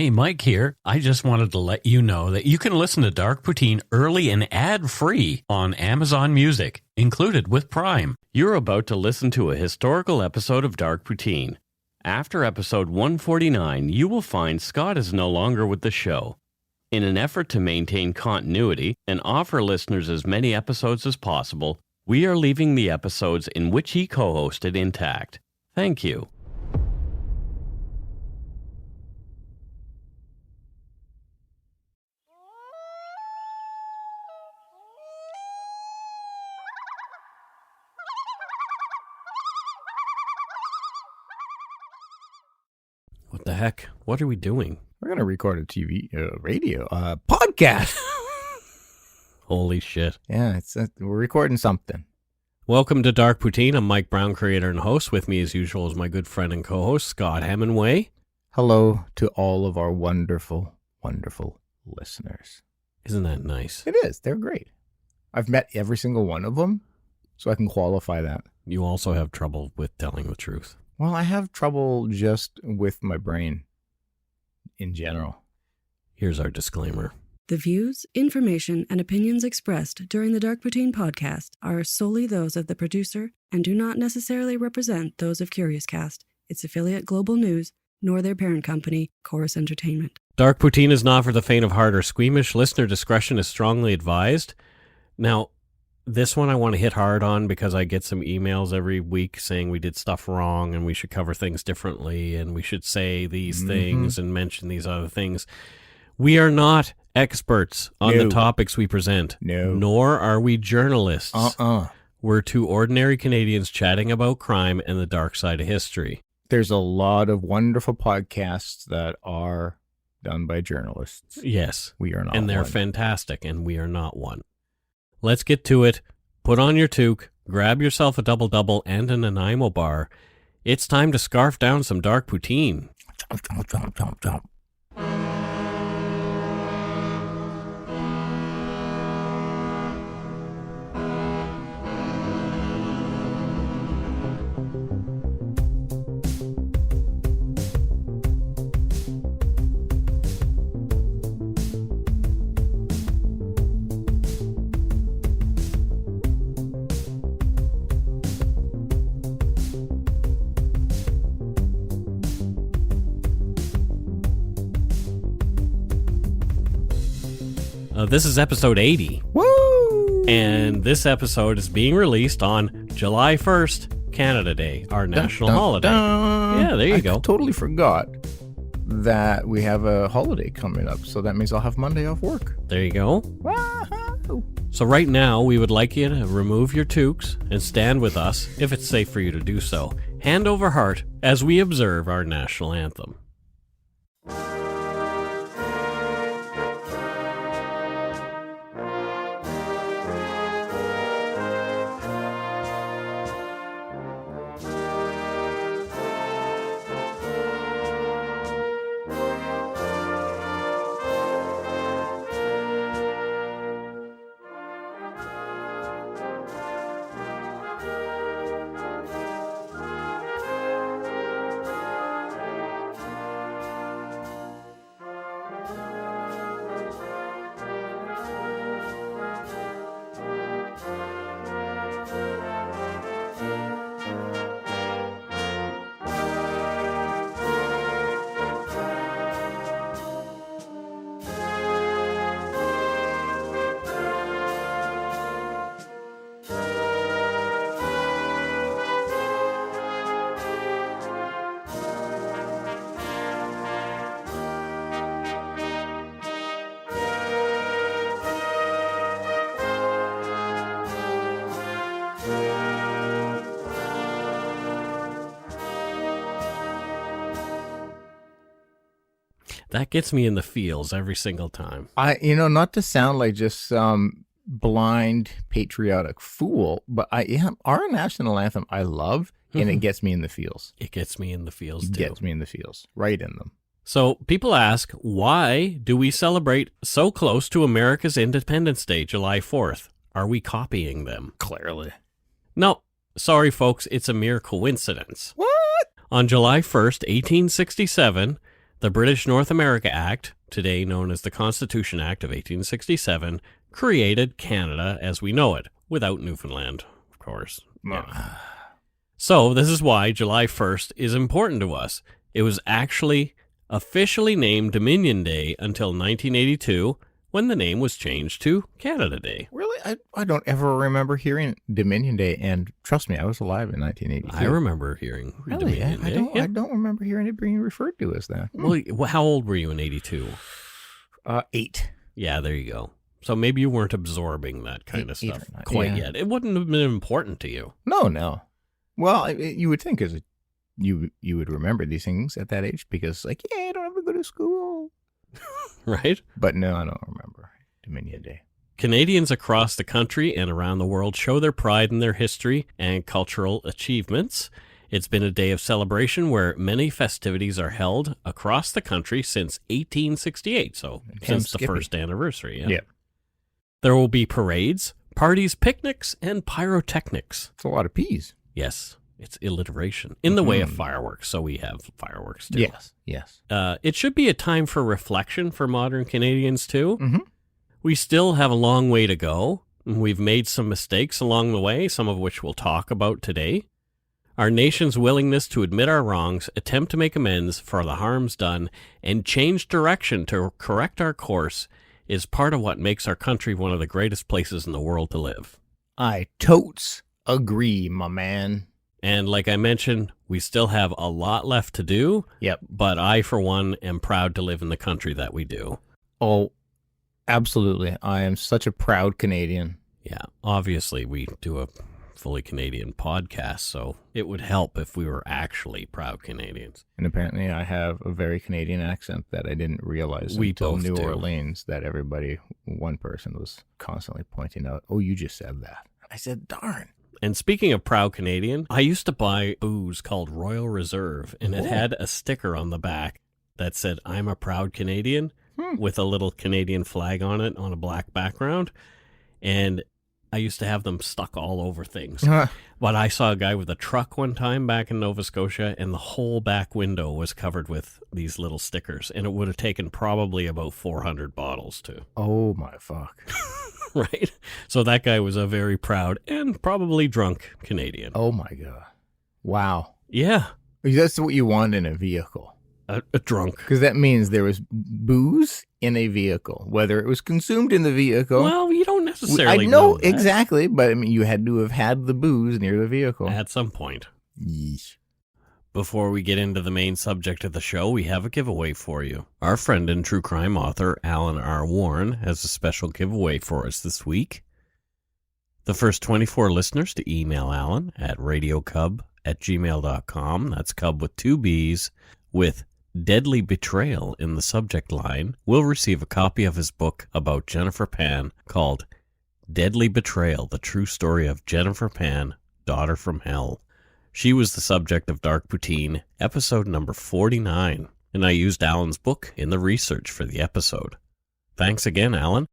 Hey, Mike here. I just wanted to let you know that you can listen to Dark Poutine early and ad-free on Amazon Music, included with Prime. You're about to listen to a historical episode of Dark Poutine. After episode 149, you will find Scott is no longer with the show. In an effort to maintain continuity and offer listeners as many episodes as possible, we are leaving the episodes in which he co-hosted intact. Thank you. What the heck? What are we doing? We're going to record a podcast. Holy shit. Yeah, we're recording something. Welcome to Dark Poutine. I'm Mike Brown, creator and host. With me as usual is my good friend and co-host, Scott Hemingway. Hello to all of our wonderful, wonderful listeners. Isn't that nice? It is. They're great. I've met every single one of them, so I can qualify that. You also have trouble with telling the truth. Well, I have trouble just with my brain in general. Here's our disclaimer. The views, information, and opinions expressed during the Dark Poutine podcast are solely those of the producer and do not necessarily represent those of CuriousCast, its affiliate Global News, nor their parent company, Chorus Entertainment. Dark Poutine is not for the faint of heart or squeamish. Listener discretion is strongly advised. Now, this one I want to hit hard on because I get some emails every week saying we did stuff wrong and we should cover things differently and we should say these things and mention these other things. We are not experts on the topics we present. No. Nor are we journalists. We're two ordinary Canadians chatting about crime and the dark side of history. There's a lot of wonderful podcasts that are done by journalists. Yes. We are not and they're one. fantastic, and we are not one. Let's get to it. Put on your toque, grab yourself a double-double and an Nanaimo bar. It's time to scarf down some dark poutine. Chomp. This is episode 80. Woo! And this episode is being released on July 1st, Canada Day, our national holiday. Yeah, there you go. I totally forgot that we have a holiday coming up, so that means I'll have Monday off work. There you go. Wow. So right now, we would like you to remove your toques and stand with us, if it's safe for you to do so, hand over heart, as we observe our national anthem. That gets me in the feels every single time. Not to sound like just some blind patriotic fool, but our national anthem I love, and it gets me in the feels. It gets me in the feels, too. It gets me in the feels, right in them. So people ask, why do we celebrate so close to America's Independence Day, July 4th? Are we copying them? Clearly. No, sorry folks, it's a mere coincidence. What? On July 1st, 1867, The British North America Act, today known as the Constitution Act of 1867, created Canada as we know it, without Newfoundland, of course. Yeah. So this is why July 1st is important to us. It was actually officially named Dominion Day until 1982, when the name was changed to Canada Day. Really? I don't ever remember hearing Dominion Day, and trust me, I was alive in 1982. I remember hearing Dominion Day. I don't remember hearing it being referred to as that. Well, how old were you in 82? 8. Yeah, there you go. So maybe you weren't absorbing that kind of stuff quite yet. It wouldn't have been important to you. No. Well, you would think as you would remember these things at that age because, like, yeah, I don't have to go to school. Right? But no, I don't remember Dominion Day. Canadians across the country and around the world show their pride in their history and cultural achievements. It's been a day of celebration where many festivities are held across the country since 1868, so since the first anniversary. Yeah. There will be parades, parties, picnics, and pyrotechnics. It's a lot of peas. Yes, it's alliteration in the way of fireworks, so we have fireworks too. Yes. It should be a time for reflection for modern Canadians too. Mm-hmm. We still have a long way to go. We've made some mistakes along the way, some of which we'll talk about today. Our nation's willingness to admit our wrongs, attempt to make amends for the harms done, and change direction to correct our course is part of what makes our country one of the greatest places in the world to live. I totes agree, my man. And like I mentioned, we still have a lot left to do. Yep. But I, for one, am proud to live in the country that we do. Oh, absolutely. I am such a proud Canadian. Yeah. Obviously, we do a fully Canadian podcast, so it would help if we were actually proud Canadians. And apparently I have a very Canadian accent that I didn't realize until New Orleans, that one person was constantly pointing out, oh, you just said that. I said, darn. And speaking of proud Canadian, I used to buy booze called Royal Reserve, and it had a sticker on the back that said, I'm a proud Canadian, with a little Canadian flag on it on a black background. And I used to have them stuck all over things. But I saw a guy with a truck one time back in Nova Scotia, and the whole back window was covered with these little stickers, and it would have taken probably about 400 bottles too. Oh, my fuck. Right? So that guy was a very proud and probably drunk Canadian. Oh, my God. Wow. Yeah. That's what you want in a vehicle. A drunk. Because that means there was booze in a vehicle, whether it was consumed in the vehicle. Well, you don't necessarily know that. Exactly, but I mean, you had to have had the booze near the vehicle. At some point. Yeesh. Before we get into the main subject of the show, we have a giveaway for you. Our friend and true crime author, Alan R. Warren, has a special giveaway for us this week. The first 24 listeners to email Alan at radiocub@gmail.com, that's cub with 2 B's, with Deadly Betrayal in the subject line, will receive a copy of his book about Jennifer Pan called Deadly Betrayal, The True Story of Jennifer Pan, Daughter from Hell. She was the subject of Dark Poutine, episode number 49, and I used Alan's book in the research for the episode. Thanks again, Alan.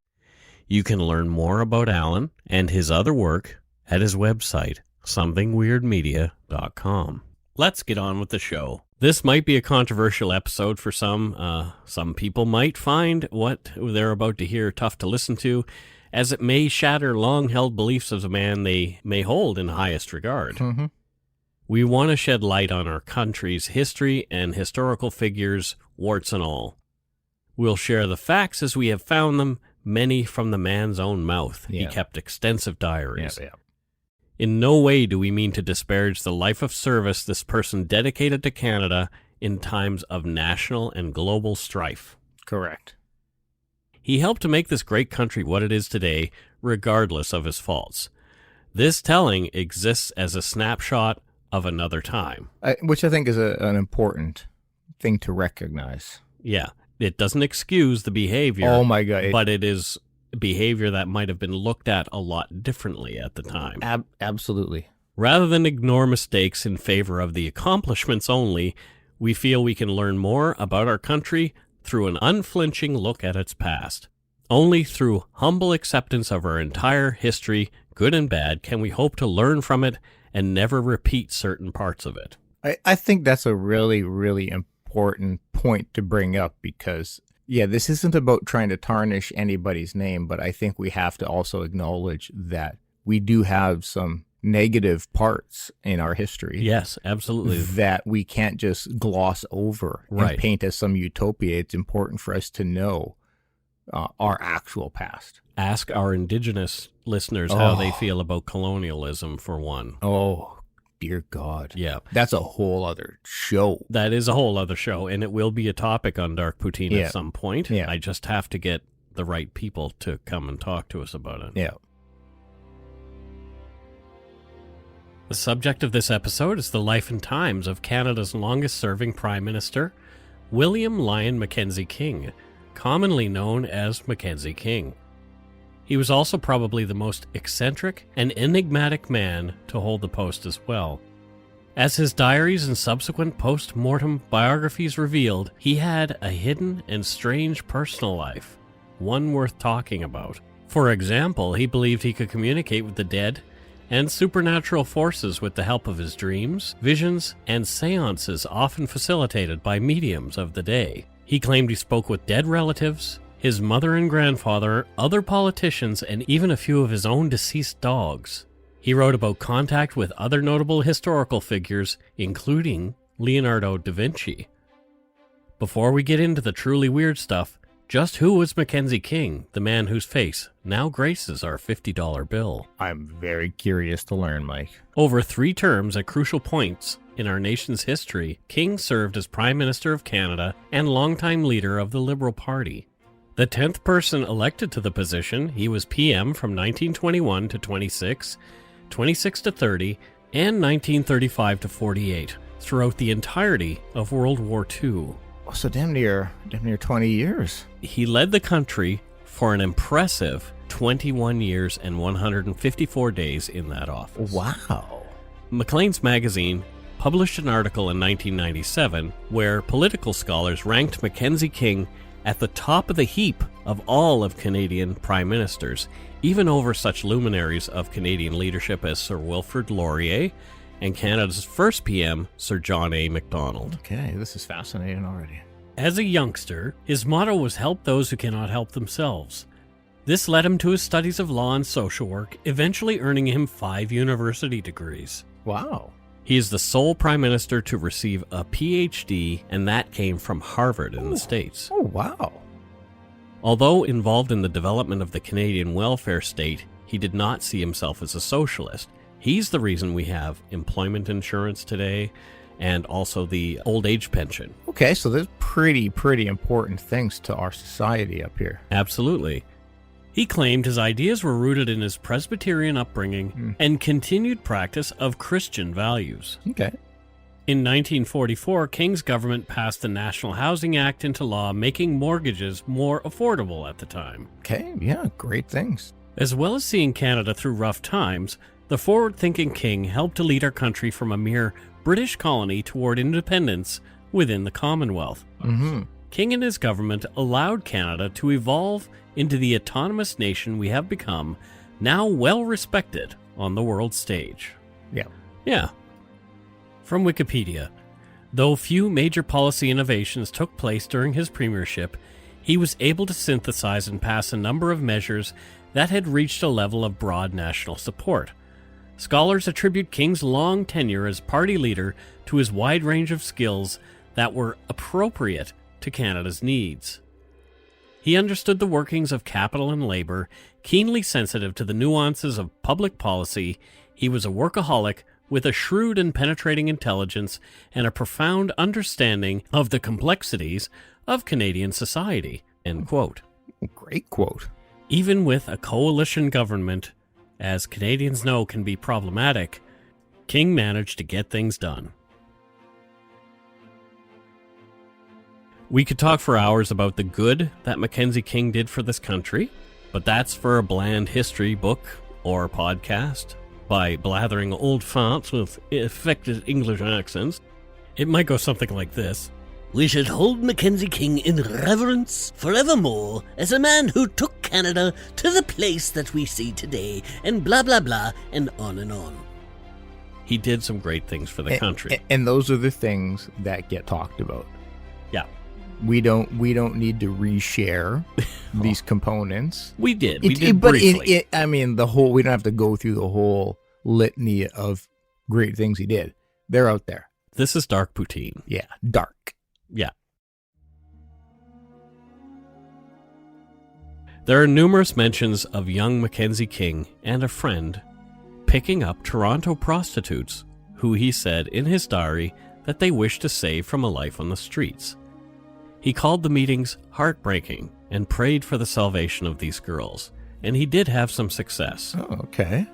You can learn more about Alan and his other work at his website, somethingweirdmedia.com. Let's get on with the show. This might be a controversial episode for some. Some people might find what they're about to hear tough to listen to, as it may shatter long-held beliefs of a man they may hold in highest regard. Mm-hmm. We want to shed light on our country's history and historical figures, warts and all. We'll share the facts as we have found them, many from the man's own mouth. Yeah. He kept extensive diaries. Yeah. In no way do we mean to disparage the life of service this person dedicated to Canada in times of national and global strife. Correct. He helped to make this great country what it is today, regardless of his faults. This telling exists as a snapshot of another time. Which I think is an important thing to recognize. Yeah, it doesn't excuse the behavior. Oh my God. But it is behavior that might have been looked at a lot differently at the time. Absolutely. Rather than ignore mistakes in favor of the accomplishments only, we feel we can learn more about our country through an unflinching look at its past. Only through humble acceptance of our entire history, good and bad, can we hope to learn from it and never repeat certain parts of it. I think that's a really, really important point to bring up because, yeah, this isn't about trying to tarnish anybody's name, but I think we have to also acknowledge that we do have some negative parts in our history. Yes, absolutely. That we can't just gloss over and paint as some utopia. It's important for us to know our actual past. Ask our Indigenous listeners how they feel about colonialism, for one. Oh, dear God. Yeah. That's a whole other show. That is a whole other show, and it will be a topic on Dark Poutine at some point. Yeah. I just have to get the right people to come and talk to us about it. Yeah. The subject of this episode is the life and times of Canada's longest-serving Prime Minister, William Lyon MacKenzie King, commonly known as Mackenzie King. He was also probably the most eccentric and enigmatic man to hold the post as well. As his diaries and subsequent post-mortem biographies revealed, he had a hidden and strange personal life, one worth talking about. For example, he believed he could communicate with the dead and supernatural forces with the help of his dreams, visions, and seances often facilitated by mediums of the day. He claimed he spoke with dead relatives, his mother and grandfather, other politicians, and even a few of his own deceased dogs. He wrote about contact with other notable historical figures, including Leonardo da Vinci. Before we get into the truly weird stuff, just who was Mackenzie King, the man whose face now graces our $50 bill? I'm very curious to learn, Mike. Over 3 terms at crucial points in our nation's history, King served as Prime Minister of Canada and longtime leader of the Liberal Party. The 10th person elected to the position, he was PM from 1921 to 26, 26 to 30, and 1935 to 48, throughout the entirety of World War II. So damn near 20 years. He led the country for an impressive 21 years and 154 days in that office. Wow. Maclean's magazine published an article in 1997 where political scholars ranked Mackenzie King at the top of the heap of all of Canadian prime ministers, even over such luminaries of Canadian leadership as Sir Wilfrid Laurier and Canada's first PM, Sir John A. Macdonald. Okay, this is fascinating already. As a youngster, his motto was help those who cannot help themselves. This led him to his studies of law and social work, eventually earning him 5 university degrees. Wow. He is the sole prime minister to receive a PhD, and that came from Harvard in the States. Oh, wow. Although involved in the development of the Canadian welfare state, he did not see himself as a socialist. He's the reason we have employment insurance today and also the old age pension. Okay, so there's pretty important things to our society up here. Absolutely. He claimed his ideas were rooted in his Presbyterian upbringing and continued practice of Christian values. Okay. In 1944, King's government passed the National Housing Act into law, making mortgages more affordable at the time. Okay, yeah, great things. As well as seeing Canada through rough times, the forward-thinking King helped to lead our country from a mere British colony toward independence within the Commonwealth. Mm-hmm. King and his government allowed Canada to evolve into the autonomous nation we have become, now well respected on the world stage. Yeah. From Wikipedia, though few major policy innovations took place during his premiership, he was able to synthesize and pass a number of measures that had reached a level of broad national support. Scholars attribute King's long tenure as party leader to his wide range of skills that were appropriate to Canada's needs. He understood the workings of capital and labor, keenly sensitive to the nuances of public policy. He was a workaholic with a shrewd and penetrating intelligence and a profound understanding of the complexities of Canadian society. End quote. Great quote. Even with a coalition government, as Canadians know can be problematic, King managed to get things done. We could talk for hours about the good that Mackenzie King did for this country, but that's for a bland history book or podcast by blathering old farts with affected English accents. It might go something like this. We should hold Mackenzie King in reverence forevermore as a man who took Canada to the place that we see today, and blah blah blah, and on and on. He did some great things for the country. And those are the things that get talked about. Yeah. We don't need to reshare these components. We did. We did briefly. I mean, we don't have to go through the whole litany of great things he did. They're out there. This is dark poutine. Yeah, dark. Yeah. There are numerous mentions of young Mackenzie King and a friend picking up Toronto prostitutes who he said in his diary that they wished to save from a life on the streets. He called the meetings heartbreaking and prayed for the salvation of these girls, and he did have some success. Oh, okay.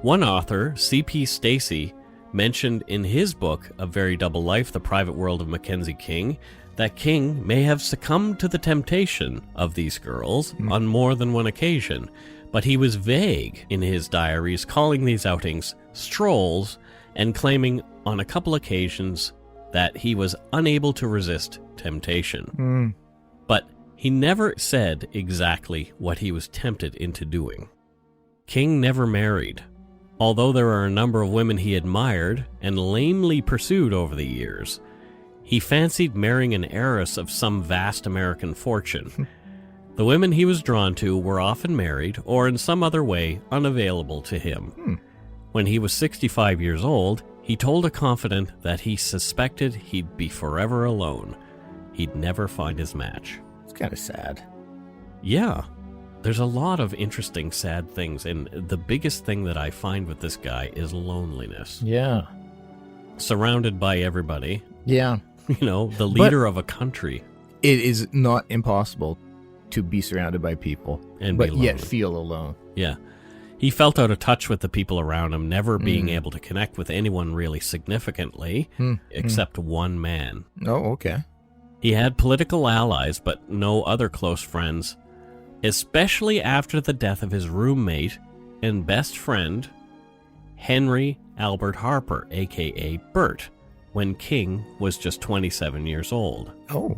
One author, C.P. Stacey, mentioned in his book, A Very Double Life, The Private World of Mackenzie King, that King may have succumbed to the temptation of these girls on more than one occasion, but he was vague in his diaries, calling these outings strolls and claiming on a couple occasions that he was unable to resist temptation. But he never said exactly what he was tempted into doing. King never married, although there are a number of women he admired and lamely pursued over the years. He fancied marrying an heiress of some vast American fortune. The women he was drawn to were often married or in some other way unavailable to him. When he was 65 years old, he told a confidant that he suspected he'd be forever alone. He'd never find his match. It's kind of sad. Yeah. There's a lot of interesting, sad things, and the biggest thing that I find with this guy is loneliness. Yeah. Surrounded by everybody. Yeah. You know, the leader of a country. It is not impossible to be surrounded by people, but yet feel alone. Yeah. He felt out of touch with the people around him, never being able to connect with anyone really significantly, except one man. Oh, okay. He had political allies, but no other close friends, especially after the death of his roommate and best friend, Henry Albert Harper, a.k.a. Bert, when King was just 27 years old. Oh.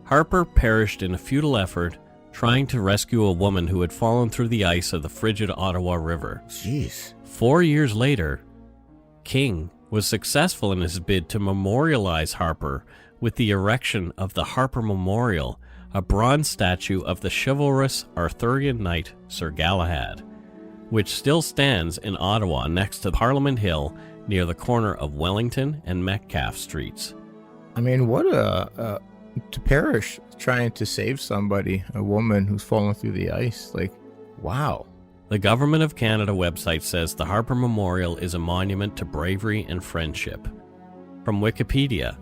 Harper perished in a futile effort trying to rescue a woman who had fallen through the ice of the frigid Ottawa River. Jeez. 4 years later, King was successful in his bid to memorialize Harper with the erection of the Harper Memorial, a bronze statue of the chivalrous Arthurian knight Sir Galahad, which still stands in Ottawa next to Parliament Hill near the corner of Wellington and Metcalfe Streets. I mean, what to perish trying to save somebody, a woman who's fallen through the ice. Like, wow. The Government of Canada website says the Harper Memorial is a monument to bravery and friendship. From Wikipedia,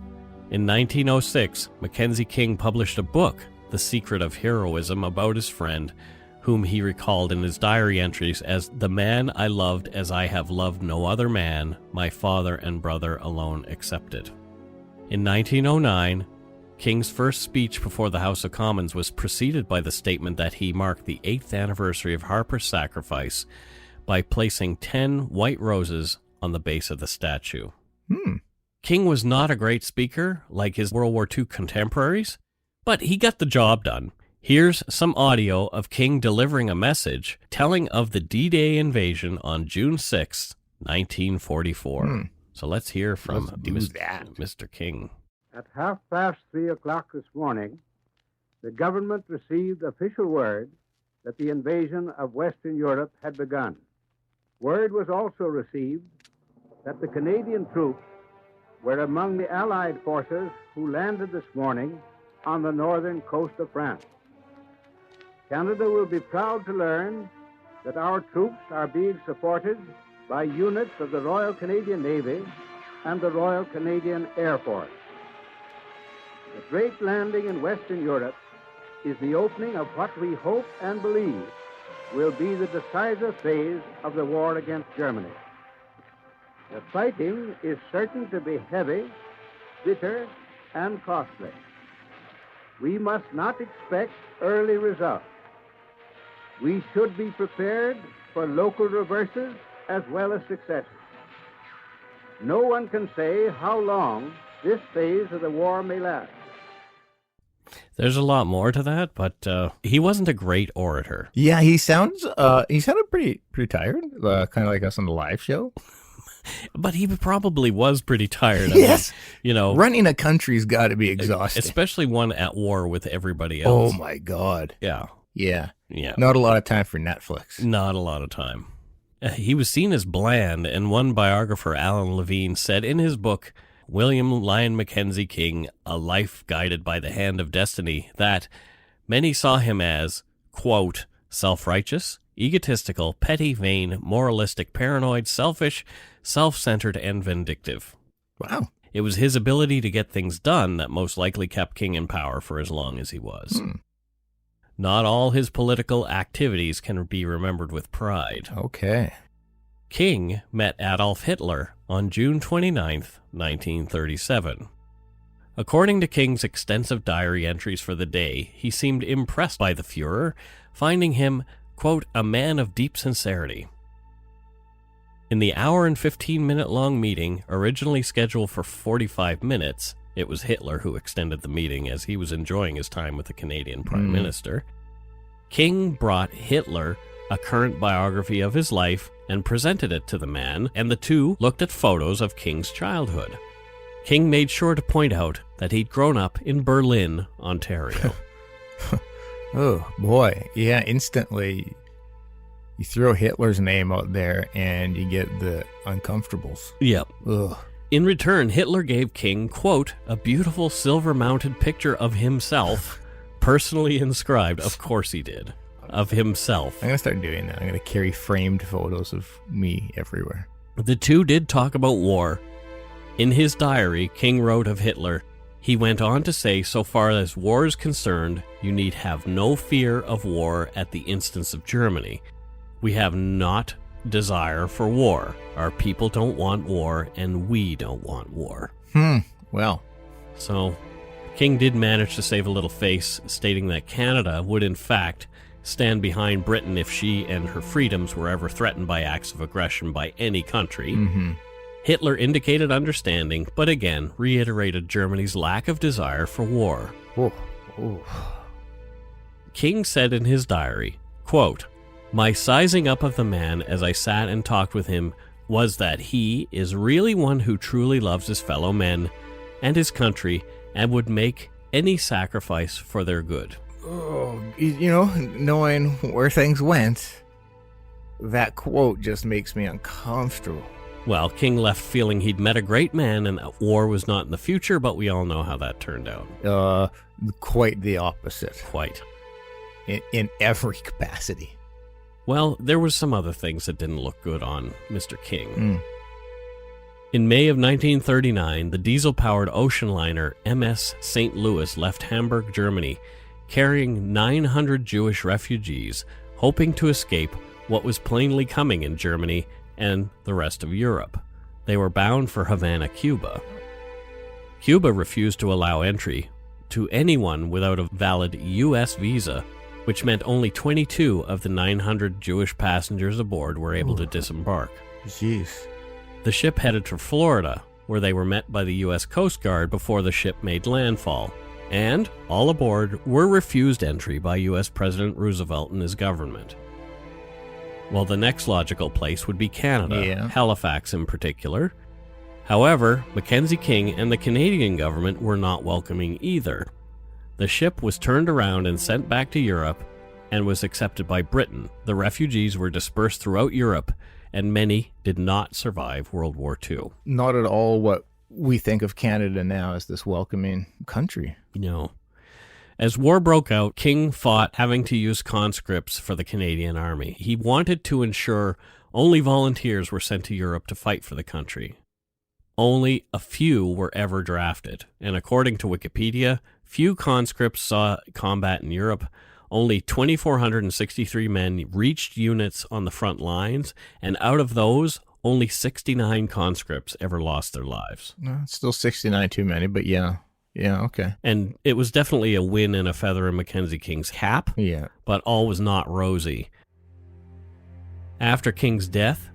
in 1906, Mackenzie King published a book, The Secret of Heroism, about his friend, whom he recalled in his diary entries as the man I loved as I have loved no other man, my father and brother alone excepted. In 1909, King's first speech before the House of Commons was preceded by the statement that he marked the 8th anniversary of Harper's sacrifice by placing 10 white roses on the base of the statue. King was not a great speaker like his World War II contemporaries, but he got the job done. Here's some audio of King delivering a message telling of the D-Day invasion on June 6, 1944. So let's hear from Mr. King. At 3:30 this morning, the government received official word that the invasion of Western Europe had begun. Word was also received that the Canadian troops were among the Allied forces who landed this morning on the northern coast of France. Canada will be proud to learn that our troops are being supported by units of the Royal Canadian Navy and the Royal Canadian Air Force. The great landing in Western Europe is the opening of what we hope and believe will be the decisive phase of the war against Germany. The fighting is certain to be heavy, bitter, and costly. We must not expect early results. We should be prepared for local reverses as well as successes. No one can say how long this phase of the war may last. There's a lot more to that, but he wasn't a great orator. Yeah, he sounded pretty tired, kind of like us on the live show. But he probably was pretty tired. Yes. You know, Running a country's got to be exhausting. especially one at war with everybody else. Oh, my God. Yeah. Yeah. Yeah. Not a lot of time for Netflix. Not a lot of time. He was seen as bland, and one biographer, Alan Levine, said in his book, William Lyon MacKenzie King, A Life Guided by the Hand of Destiny, that many saw him as, quote, self-righteous, egotistical, petty, vain, moralistic, paranoid, selfish, self-centered, and vindictive. Wow. It was his ability to get things done that most likely kept King in power for as long as he was. Not all his political activities can be remembered with pride. Okay. King met Adolf Hitler on June 29th, 1937. According to King's extensive diary entries for the day, he seemed impressed by the Fuhrer, finding him, quote, a man of deep sincerity. In the hour and 15-minute long meeting, originally scheduled for 45 minutes, it was Hitler who extended the meeting as he was enjoying his time with the Canadian Prime Minister. King brought Hitler a current biography of his life and presented it to the man, and the two looked at photos of King's childhood. King made sure to point out that he'd grown up in Berlin, Ontario. Oh, boy. Yeah, instantly you throw Hitler's name out there and you get the uncomfortables. Yep. Ugh. In return, Hitler gave King, quote, a beautiful silver-mounted picture of himself, personally inscribed, of course he did, of himself. I'm going to start doing that. I'm going to carry framed photos of me everywhere. The two did talk about war. In his diary, King wrote of Hitler, he went on to say, so far as war is concerned, you need have no fear of war at the instance of Germany. We have not desire for war. Our people don't want war, and we don't want war. Well. So, King did manage to save a little face, stating that Canada would in fact stand behind Britain if she and her freedoms were ever threatened by acts of aggression by any country. Hitler indicated understanding, but again reiterated Germany's lack of desire for war. King said in his diary, quote, my sizing up of the man as I sat and talked with him was that he is really one who truly loves his fellow men and his country and would make any sacrifice for their good. Oh, you know, knowing where things went, that quote just makes me uncomfortable. Well, King left feeling he'd met a great man and that war was not in the future, but we all know how that turned out. Quite the opposite. Quite. In every capacity. Well, there was some other things that didn't look good on Mr. King. In May of 1939, the diesel-powered ocean liner MS St. Louis left Hamburg, Germany, carrying 900 Jewish refugees, hoping to escape what was plainly coming in Germany and the rest of Europe. They were bound for Havana, Cuba. Cuba refused to allow entry to anyone without a valid U.S. visa, which meant only 22 of the 900 Jewish passengers aboard were able to disembark. Jeez. The ship headed to Florida, where they were met by the U.S. Coast Guard before the ship made landfall, and all aboard were refused entry by U.S. President Roosevelt and his government. Well, the next logical place would be Canada, Halifax in particular. However, Mackenzie King and the Canadian government were not welcoming either. The ship was turned around and sent back to Europe and was accepted by Britain. The refugees were dispersed throughout Europe, and many did not survive World War II. Not at all what we think of Canada now as this welcoming country. No. As war broke out, King fought having to use conscripts for the Canadian Army. He wanted to ensure only volunteers were sent to Europe to fight for the country. Only a few were ever drafted, and according to Wikipedia, few conscripts saw combat in Europe. Only 2,463 men reached units on the front lines, and out of those, only 69 conscripts ever lost their lives. No, it's still 69 too many, but yeah. Yeah, okay. And it was definitely a win and a feather in Mackenzie King's cap, but all was not rosy. After King's death,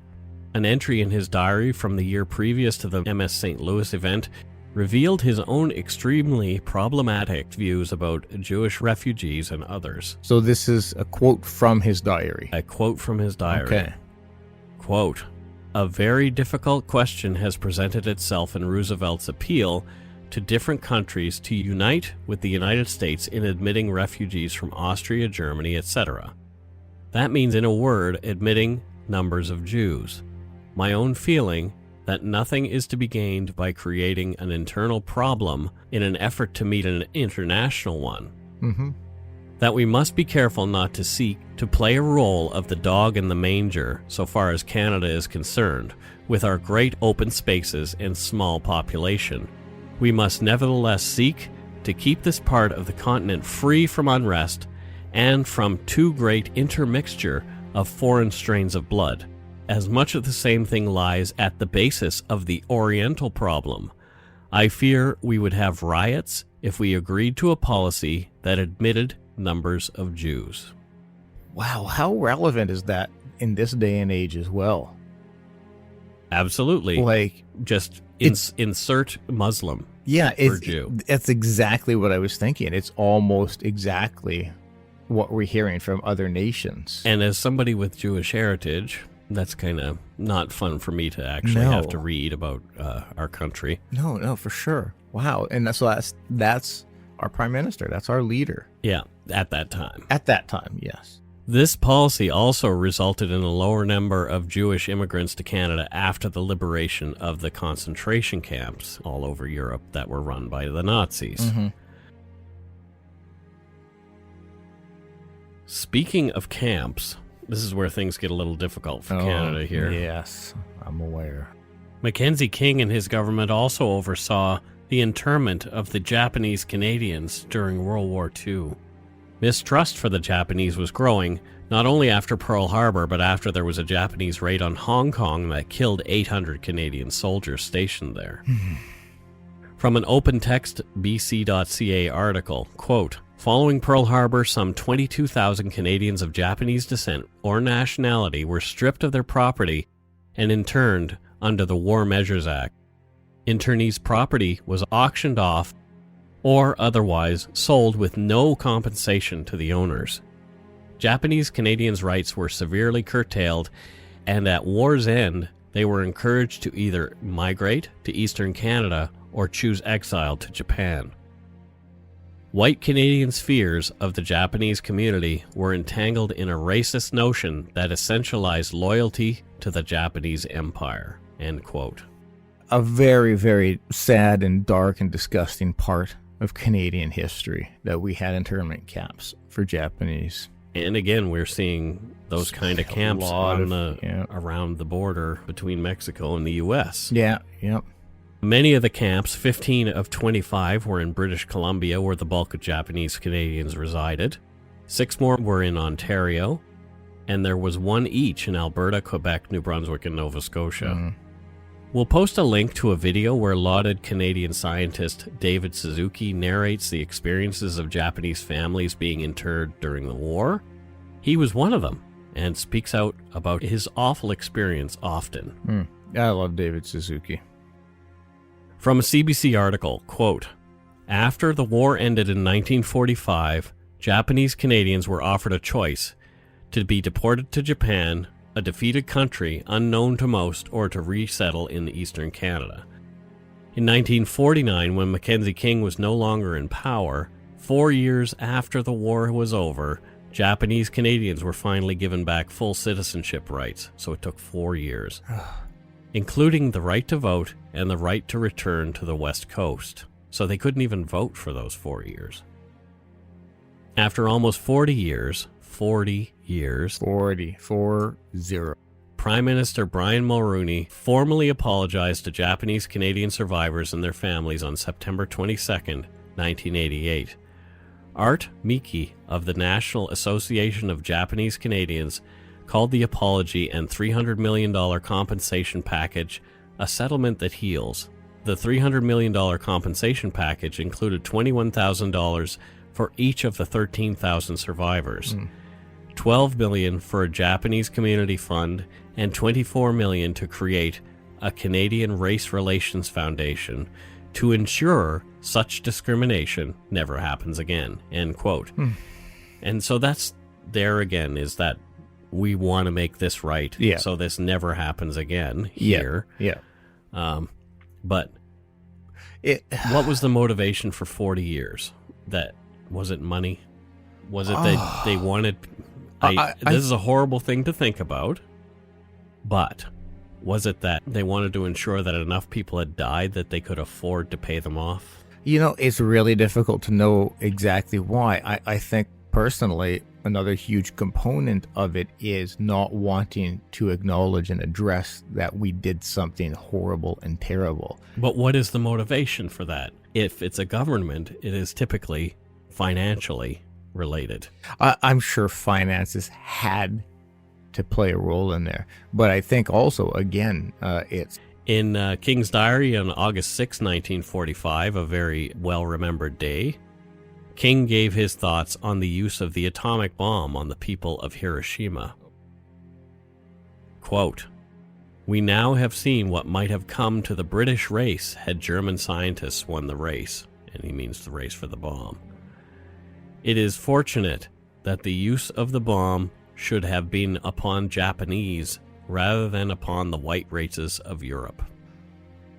an entry in his diary from the year previous to the MS St. Louis event revealed his own extremely problematic views about Jewish refugees and others. So this is a quote from his diary. A quote from his diary. Okay. Quote, A very difficult question has presented itself in Roosevelt's appeal to different countries to unite with the United States in admitting refugees from Austria, Germany, etc. That means, in a word, admitting numbers of Jews. My own feeling that nothing is to be gained by creating an internal problem in an effort to meet an international one. Mm-hmm. That we must be careful not to seek to play a role of the dog in the manger so far as Canada is concerned, with our great open spaces and small population. We must nevertheless seek to keep this part of the continent free from unrest and from too great intermixture of foreign strains of blood, as much of the same thing lies at the basis of the Oriental problem. I fear we would have riots if we agreed to a policy that admitted numbers of Jews. Wow, how relevant is that in this day and age as well? Absolutely. Like, just insert Muslim or Jew. That's exactly what I was thinking. It's almost exactly what we're hearing from other nations. And as somebody with Jewish heritage, that's kind of not fun for me to actually have to read about our country. No, for sure. Wow. And that's our prime minister. That's our leader. Yeah, at that time. At that time, yes. This policy also resulted in a lower number of Jewish immigrants to Canada after the liberation of the concentration camps all over Europe that were run by the Nazis. Mm-hmm. Speaking of camps, this is where things get a little difficult for Canada here. Yes, I'm aware. MacKenzie King and his government also oversaw the internment of the Japanese Canadians during World War II. Mistrust for the Japanese was growing, not only after Pearl Harbor, but after there was a Japanese raid on Hong Kong that killed 800 Canadian soldiers stationed there. From an open-text BC.ca article, quote, following Pearl Harbor, some 22,000 Canadians of Japanese descent or nationality were stripped of their property and interned under the War Measures Act. Internees' property was auctioned off or otherwise sold with no compensation to the owners. Japanese Canadians' rights were severely curtailed, and at war's end, they were encouraged to either migrate to eastern Canada or choose exile to Japan. White Canadians' fears of the Japanese community were entangled in a racist notion that essentialized loyalty to the Japanese Empire. End quote. A very, very sad and dark and disgusting part of Canadian history that we had internment camps for Japanese. And again, we're seeing those kind of camps around the border between Mexico and the U.S. Yeah, yep. Many of the camps, 15 of 25, were in British Columbia, where the bulk of Japanese Canadians resided. 6 more were in Ontario, and there was 1 each in Alberta, Quebec, New Brunswick, and Nova Scotia. Mm-hmm. We'll post a link to a video where lauded Canadian scientist David Suzuki narrates the experiences of Japanese families being interred during the war. He was one of them and speaks out about his awful experience often. I love David Suzuki. From a CBC article, quote, after the war ended in 1945, Japanese Canadians were offered a choice to be deported to Japan, a defeated country unknown to most, or to resettle in eastern Canada. In 1949, when MacKenzie King was no longer in power, 4 years after the war was over, Japanese Canadians were finally given back full citizenship rights, so it took 4 years, including the right to vote and the right to return to the West Coast. So they couldn't even vote for those 4 years. After almost 40 years, 40, Prime Minister Brian Mulroney formally apologized to Japanese Canadian survivors and their families on September 22, 1988. Art Miki of the National Association of Japanese Canadians called the apology and $300 million compensation package a settlement that heals. The $300 million compensation package included $21,000 for each of the 13,000 survivors. $12 million for a Japanese community fund, and $24 million to create a Canadian Race Relations Foundation to ensure such discrimination never happens again, end quote. And so that's there again, is that we want to make this right. Yeah. So this never happens again here. Yeah. But what was the motivation for 40 years? Was it money? Was it that they wanted... this is a horrible thing to think about, but was it that they wanted to ensure that enough people had died that they could afford to pay them off? It's really difficult to know exactly why. I think personally, another huge component of it is not wanting to acknowledge and address that we did something horrible and terrible. But what is the motivation for that? If it's a government, it is typically financially related. I'm sure finances had to play a role in there. But I think also, again, it's... In King's diary on August 6, 1945, a very well-remembered day, King gave his thoughts on the use of the atomic bomb on the people of Hiroshima. Quote, "We now have seen what might have come to the British race had German scientists won the race," and he means the race for the bomb. "It is fortunate that the use of the bomb should have been upon Japanese rather than upon the white races of Europe."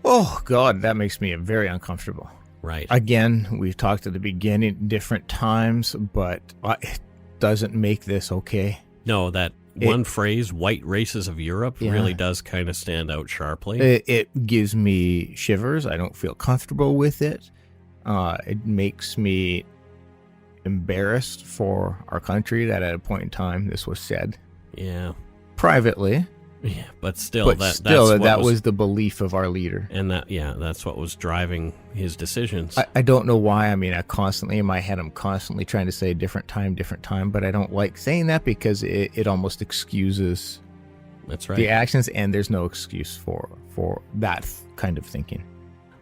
Oh, God, that makes me very uncomfortable. Right. Again, we've talked at the beginning, different times, but it doesn't make this okay. No, that one phrase, white races of Europe, really does kind of stand out sharply. It gives me shivers. I don't feel comfortable with it. It makes me embarrassed for our country that at a point in time this was said. Yeah. Privately. Yeah, but still, that was the belief of our leader. And that's what was driving his decisions. I don't know why. I mean, in my head, I'm constantly trying to say different time, but I don't like saying that because it almost excuses That's right. the actions, and there's no excuse for that kind of thinking.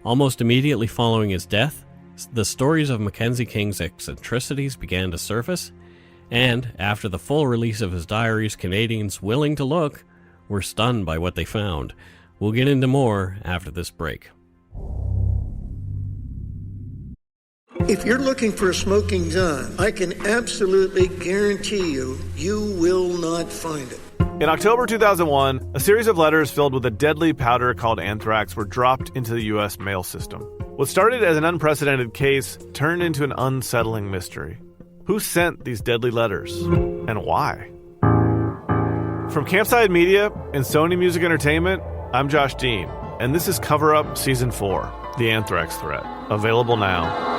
Almost immediately following his death, the stories of Mackenzie King's eccentricities began to surface, and after the full release of his diaries, Canadians willing to look were stunned by what they found. We'll get into more after this break. If you're looking for a smoking gun, I can absolutely guarantee you will not find it. In October 2001, a series of letters filled with a deadly powder called anthrax were dropped into the U.S. mail system. What started as an unprecedented case turned into an unsettling mystery. Who sent these deadly letters, and why? From Campside Media and Sony Music Entertainment, I'm Josh Dean, and this is Cover Up Season 4, The Anthrax Threat, available now.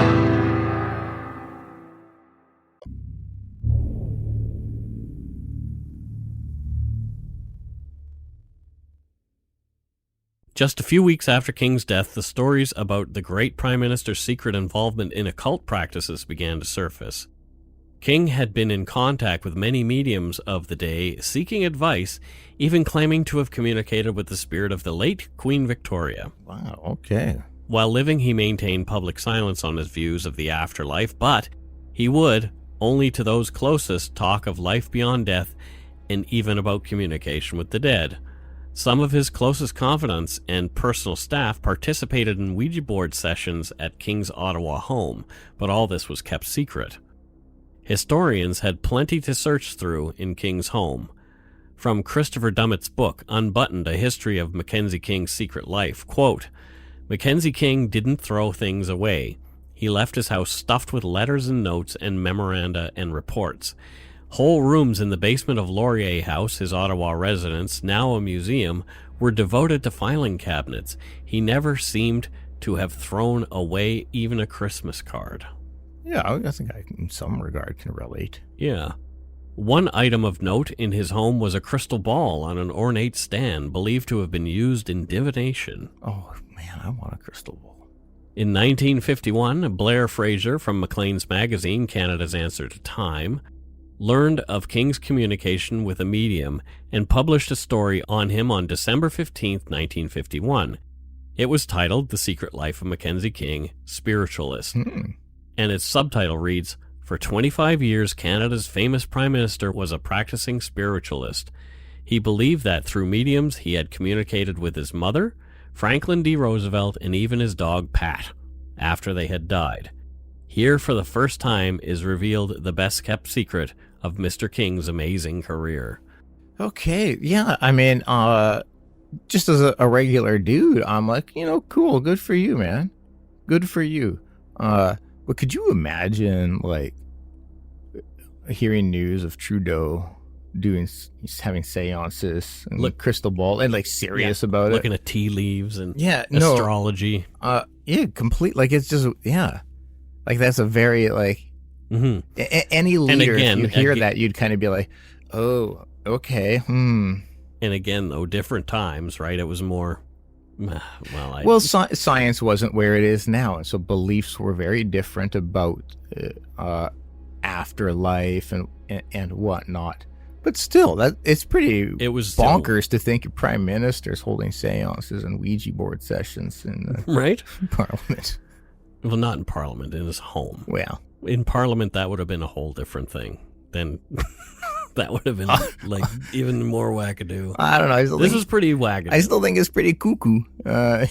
Just a few weeks after King's death, the stories about the great Prime Minister's secret involvement in occult practices began to surface. King had been in contact with many mediums of the day, seeking advice, even claiming to have communicated with the spirit of the late Queen Victoria. Wow, okay. While living, he maintained public silence on his views of the afterlife, but he would, only to those closest, talk of life beyond death and even about communication with the dead. Some of his closest confidants and personal staff participated in Ouija board sessions at King's Ottawa home, but all this was kept secret. Historians had plenty to search through in King's home. From Christopher Dummett's book, Unbuttoned, A History of Mackenzie King's Secret Life, quote, "Mackenzie King didn't throw things away. He left his house stuffed with letters and notes and memoranda and reports. Whole rooms in the basement of Laurier House, his Ottawa residence, now a museum, were devoted to filing cabinets. He never seemed to have thrown away even a Christmas card." Yeah, I think I, in some regard, can relate. Yeah. One item of note in his home was a crystal ball on an ornate stand believed to have been used in divination. Oh, man, I want a crystal ball. In 1951, Blair Fraser from Maclean's magazine, Canada's Answer to Time, learned of King's communication with a medium and published a story on him on December 15, 1951. It was titled The Secret Life of Mackenzie King, Spiritualist. And its subtitle reads, "For 25 years, Canada's famous Prime Minister was a practicing spiritualist. He believed that through mediums he had communicated with his mother, Franklin D. Roosevelt, and even his dog Pat, after they had died. Here for the first time is revealed the best-kept secret of Mr. King's amazing career." Okay, yeah. I mean, just as a regular dude, I'm like, cool, good for you, man. Good for you. But could you imagine, like, hearing news of Trudeau having seances and crystal ball and, like, serious about looking at tea leaves and no, astrology. Complete. Like, it's just, like, that's a very, like, any leader, if you hear that, you'd kind of be like, oh, okay, And again, though, different times, right? It was more, science wasn't where it is now, and so beliefs were very different about afterlife and whatnot. But still, it's pretty bonkers to think your prime minister's holding seances and Ouija board sessions in right? Parliament. Well, not in Parliament, in his home. Well, in Parliament, that would have been a whole different thing. Then that would have been like even more wackadoo. I don't know. This is pretty wackadoo. I still think it's pretty cuckoo,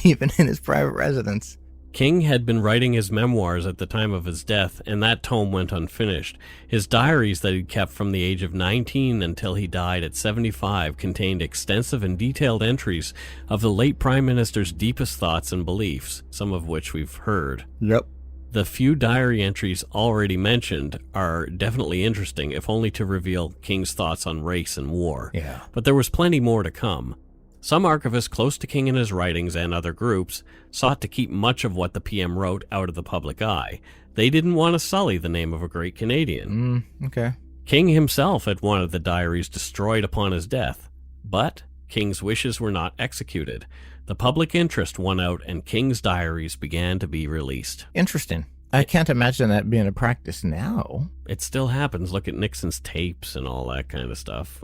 even in his private residence. King had been writing his memoirs at the time of his death, and that tome went unfinished. His diaries that he'd kept from the age of 19 until he died at 75 contained extensive and detailed entries of the late Prime Minister's deepest thoughts and beliefs, some of which we've heard. Yep. The few diary entries already mentioned are definitely interesting, if only to reveal King's thoughts on race and war. Yeah. But there was plenty more to come. Some archivists close to King and his writings and other groups sought to keep much of what the PM wrote out of the public eye. They didn't want to sully the name of a great Canadian. Okay. King himself had wanted the diaries destroyed upon his death, but King's wishes were not executed. The public interest won out, and King's diaries began to be released. Interesting. I can't imagine that being a practice now. It still happens. Look at Nixon's tapes and all that kind of stuff.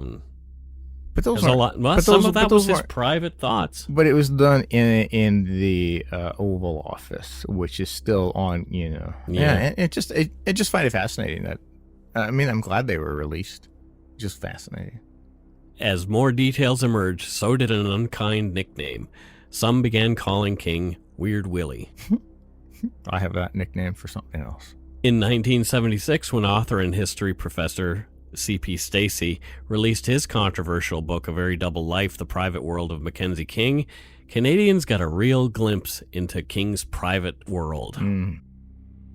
But those a lot. Well, some of that was his private thoughts. But it was done in the Oval Office, which is still on. Yeah. It just find it fascinating that. I mean, I'm glad they were released. Just fascinating. As more details emerged, so did an unkind nickname. Some began calling King Weird Willie. I have that nickname for something else. In 1976, when author and history professor C.P. Stacey released his controversial book, A Very Double Life, The Private World of Mackenzie King, Canadians got a real glimpse into King's private world.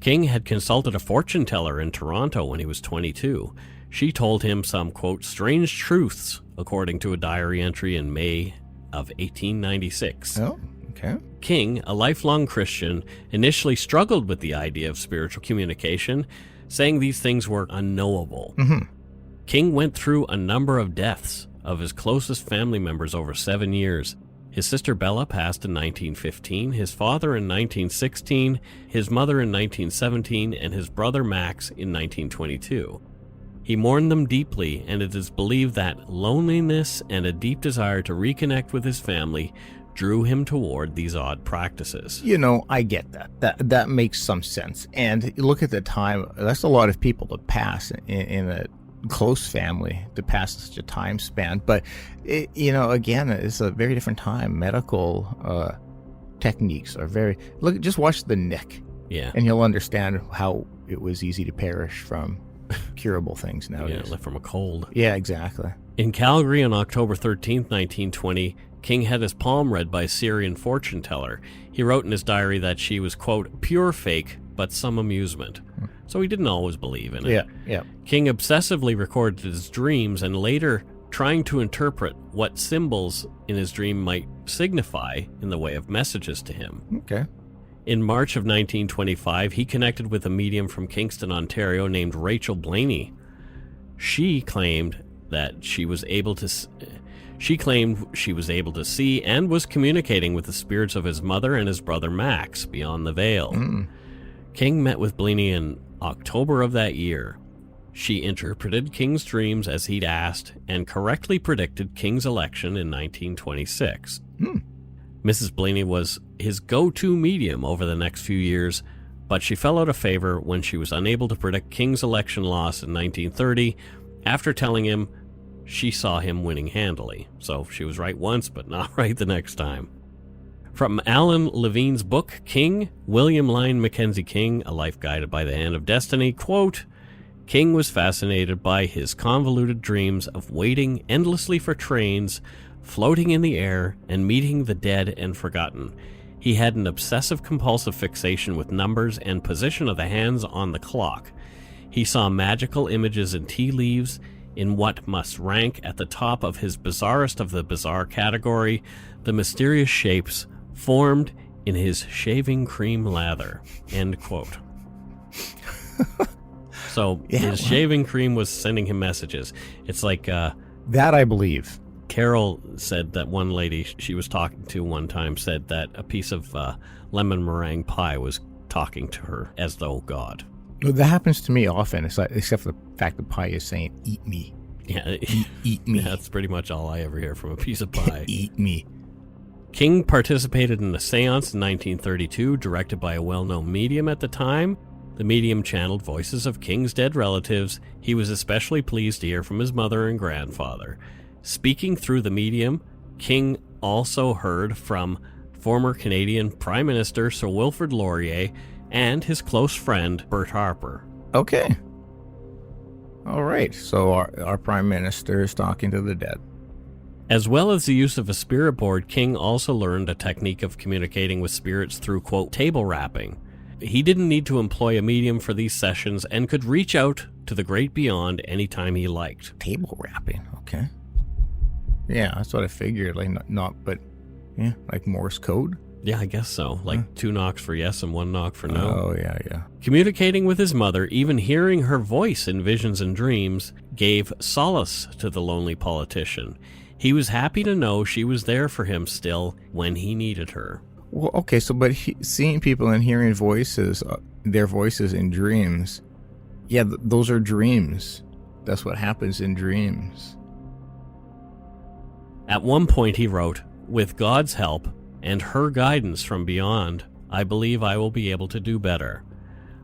King had consulted a fortune teller in Toronto when he was 22. She told him some, quote, strange truths, according to a diary entry in May of 1896. Oh, okay. King, a lifelong Christian, initially struggled with the idea of spiritual communication, saying these things were unknowable. King went through a number of deaths of his closest family members over 7 years. His sister Bella passed in 1915, his father in 1916, his mother in 1917, and his brother Max in 1922. He mourned them deeply, and it is believed that loneliness and a deep desire to reconnect with his family drew him toward these odd practices. I get that. That makes some sense. And look at the time, that's a lot of people to pass in a close family, to pass such a time span. But, again, it's a very different time. Medical techniques are just watch the Nick. Yeah. And you'll understand how it was easy to perish from curable things nowadays. Yeah, like from a cold. Yeah, exactly. In Calgary on October 13th, 1920, King had his palm read by a Syrian fortune teller. He wrote in his diary that she was, quote, pure fake, but some amusement. So he didn't always believe in it. Yeah. King obsessively recorded his dreams and later trying to interpret what symbols in his dream might signify in the way of messages to him. Okay. In March of 1925, he connected with a medium from Kingston, Ontario named Rachel Blaney. She claimed she was able to see and was communicating with the spirits of his mother and his brother Max beyond the veil. King met with Blaney in October of that year. She interpreted King's dreams as he'd asked and correctly predicted King's election in 1926. Mrs. Blaney was his go-to medium over the next few years, but she fell out of favor when she was unable to predict King's election loss in 1930 after telling him she saw him winning handily. So she was right once, but not right the next time. From Alan Levine's book, King, William Lyon MacKenzie King, A Life Guided by the Hand of Destiny, quote, King was fascinated by his convoluted dreams of waiting endlessly for trains, floating in the air, and meeting the dead and forgotten. He had an obsessive-compulsive fixation with numbers and position of the hands on the clock. He saw magical images and tea leaves in what must rank at the top of his bizarrest of the bizarre category, the mysterious shapes formed in his shaving cream lather. End quote. So his shaving cream was sending him messages. It's like... that I believe. Carol said that one lady she was talking to one time said that a piece of lemon meringue pie was talking to her as though God. Well, that happens to me often, except for the fact that pie is saying, eat me. Yeah, eat me. That's pretty much all I ever hear from a piece of pie. Eat me. King participated in a seance in 1932, directed by a well-known medium at the time. The medium channeled voices of King's dead relatives. He was especially pleased to hear from his mother and grandfather. Speaking through the medium, King also heard from former Canadian Prime Minister Sir Wilfrid Laurier and his close friend Bert Harper. Okay. All right. So our Prime Minister is talking to the dead. As well as the use of a spirit board, King also learned a technique of communicating with spirits through, quote, table rapping. He didn't need to employ a medium for these sessions and could reach out to the great beyond anytime he liked. Table rapping, okay. Yeah, that's what I figured. Like, like Morse code? Yeah, I guess so. Like 2 knocks for yes and 1 knock for no. Oh, yeah. Communicating with his mother, even hearing her voice in visions and dreams, gave solace to the lonely politician. He was happy to know she was there for him still when he needed her. Well, okay, so seeing people and hearing voices, their voices in dreams, yeah, those are dreams. That's what happens in dreams. At one point he wrote, "With God's help and her guidance from beyond, I believe I will be able to do better.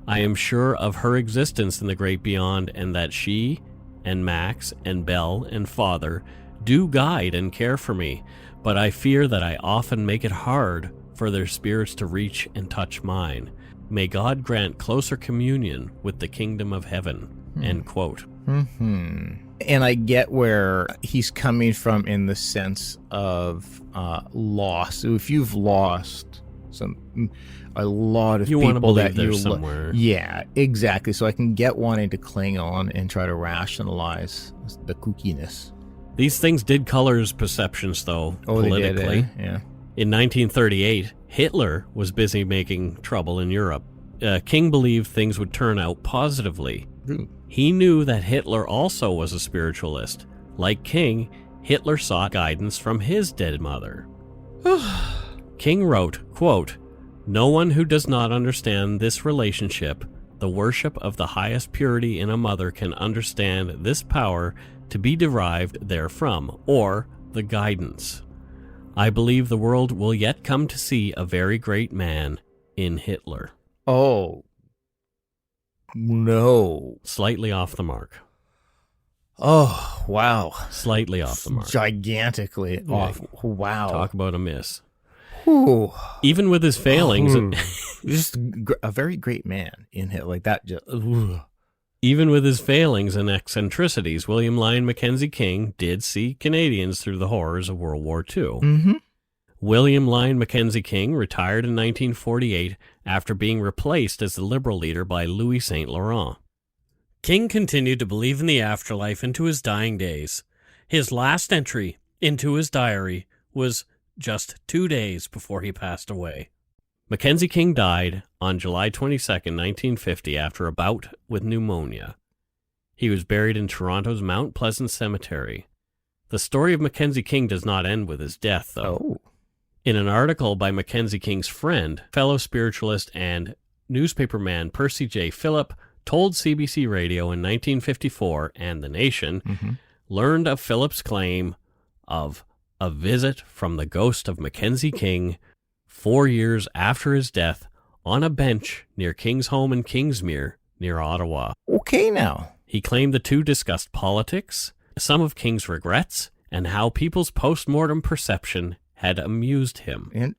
I am sure of her existence in the great beyond and that she and Max and Belle and Father do guide and care for me, but I fear that I often make it hard for their spirits to reach and touch mine. May God grant closer communion with the kingdom of heaven." End quote. Mm-hmm. And I get where he's coming from in the sense of loss. So if you've lost a lot of you people want to believe that they're somewhere. Yeah, exactly. So I can get wanting to cling on and try to rationalize the kookiness. These things did color his perceptions, though, politically. They did, eh? Yeah. In 1938, Hitler was busy making trouble in Europe. King believed things would turn out positively. Ooh. He knew that Hitler also was a spiritualist. Like King, Hitler sought guidance from his dead mother. King wrote, quote, "No one who does not understand this relationship, the worship of the highest purity in a mother, can understand this power to be derived therefrom, or the guidance. I believe the world will yet come to see a very great man in Hitler." Oh. No. Slightly off the mark. Oh, wow. Slightly off the mark. Gigantically off. Wow. Talk about a miss. Ooh. Even with his failings... Just a very great man in Hitler. Like that just... Even with his failings and eccentricities, William Lyon MacKenzie King did see Canadians through the horrors of World War II. Mm-hmm. William Lyon MacKenzie King retired in 1948 after being replaced as the Liberal leader by Louis St. Laurent. King continued to believe in the afterlife into his dying days. His last entry into his diary was just 2 days before he passed away. MacKenzie King died on July 22, 1950, after a bout with pneumonia. He was buried in Toronto's Mount Pleasant Cemetery. The story of MacKenzie King does not end with his death, though. Oh. In an article by MacKenzie King's friend, fellow spiritualist and newspaperman Percy J. Phillip told CBC Radio in 1954 and The Nation, learned of Phillip's claim of a visit from the ghost of MacKenzie King 4 years after his death on a bench near King's home in Kingsmere, near Ottawa. Okay, now. He claimed the two discussed politics, some of King's regrets, and how people's post-mortem perception had amused him.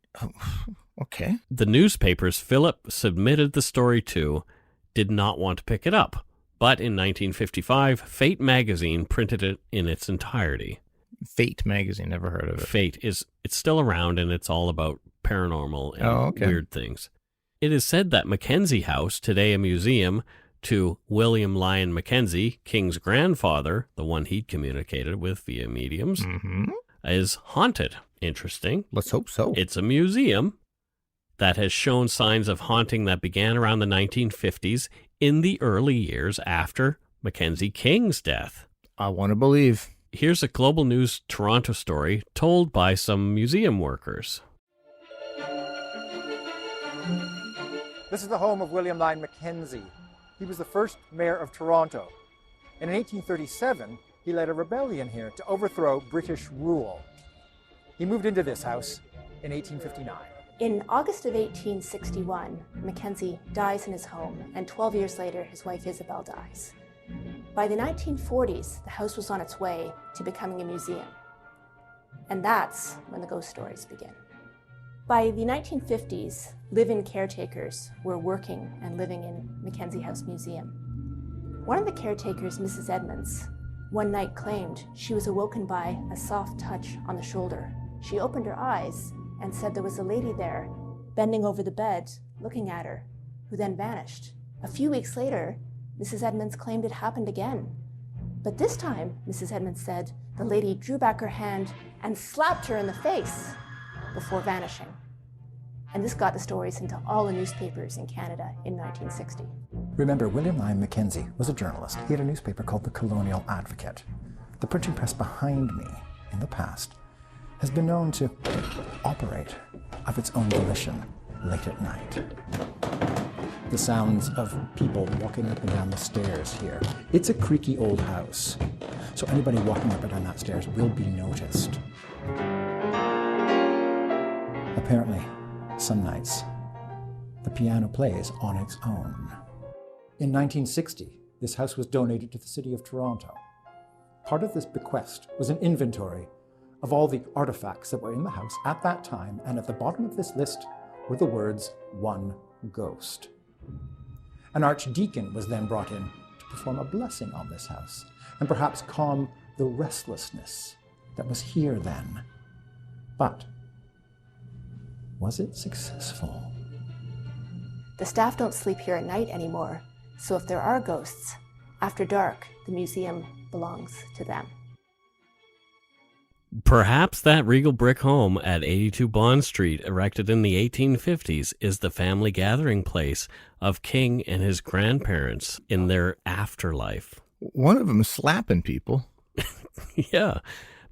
Okay. The newspapers Philip submitted the story to did not want to pick it up, But in 1955, Fate magazine printed it in its entirety. Fate magazine, never heard of it. Fate it's still around, and it's all about paranormal and weird things. It is said that Mackenzie House, today a museum to William Lyon MacKenzie, King's grandfather, the one he'd communicated with via mediums, is haunted. Interesting. Let's hope so. It's a museum that has shown signs of haunting that began around the 1950s in the early years after Mackenzie King's death. I want to believe. Here's a Global News Toronto story told by some museum workers. This is the home of William Lyon MacKenzie. He was the first mayor of Toronto. And in 1837, he led a rebellion here to overthrow British rule. He moved into this house in 1859. In August of 1861, Mackenzie dies in his home, and 12 years later, his wife Isabel dies. By the 1940s, the house was on its way to becoming a museum. And that's when the ghost stories begin. By the 1950s, live-in caretakers were working and living in Mackenzie House Museum. One of the caretakers, Mrs. Edmonds, one night claimed she was awoken by a soft touch on the shoulder. She opened her eyes and said there was a lady there, bending over the bed, looking at her, who then vanished. A few weeks later, Mrs. Edmonds claimed it happened again. But this time, Mrs. Edmonds said, the lady drew back her hand and slapped her in the face before vanishing. And this got the stories into all the newspapers in Canada in 1960. Remember, William Lyon MacKenzie was a journalist. He had a newspaper called the Colonial Advocate. The printing press behind me, in the past, has been known to operate of its own volition late at night. The sounds of people walking up and down the stairs here. It's a creaky old house, so anybody walking up and down that stairs will be noticed. Apparently, some nights, the piano plays on its own. In 1960, this house was donated to the City of Toronto. Part of this bequest was an inventory of all the artifacts that were in the house at that time, and at the bottom of this list were the words, "one ghost." An archdeacon was then brought in to perform a blessing on this house, and perhaps calm the restlessness that was here then. But was it successful? The staff don't sleep here at night anymore, so if there are ghosts, after dark, the museum belongs to them. Perhaps that regal brick home at 82 Bond Street, erected in the 1850s, is the family gathering place of King and his grandparents in their afterlife. One of them slapping people. Yeah.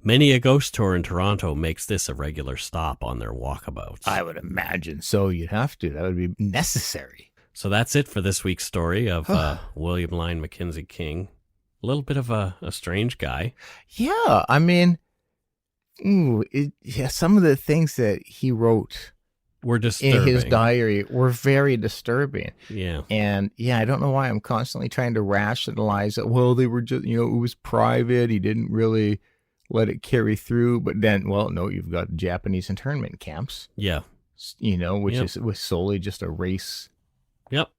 Many a ghost tour in Toronto makes this a regular stop on their walkabouts. I would imagine so. You'd have to. That would be necessary. So that's it for this week's story of William Lyon MacKenzie King. A little bit of a strange guy. Yeah, I mean, some of the things that he wrote were disturbing. In his diary were very disturbing. Yeah. And I don't know why I'm constantly trying to rationalize it. Well, they were just, it was private. He didn't really let it carry through. But then, no, you've got Japanese internment camps. Yeah. Which was solely just a race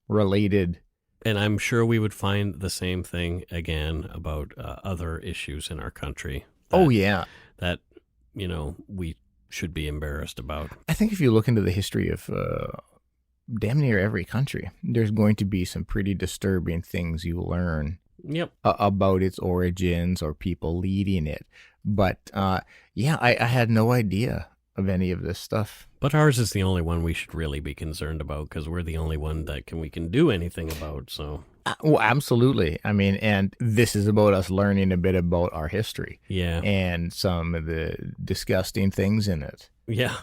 related. And I'm sure we would find the same thing again about other issues in our country. That, we should be embarrassed about. I think if you look into the history of damn near every country, there's going to be some pretty disturbing things you learn about its origins or people leading it. But I had no idea of any of this stuff. But ours is the only one we should really be concerned about because we're the only one that we can do anything about. So. Well, absolutely. I mean, and this is about us learning a bit about our history. Yeah. And some of the disgusting things in it. Yeah.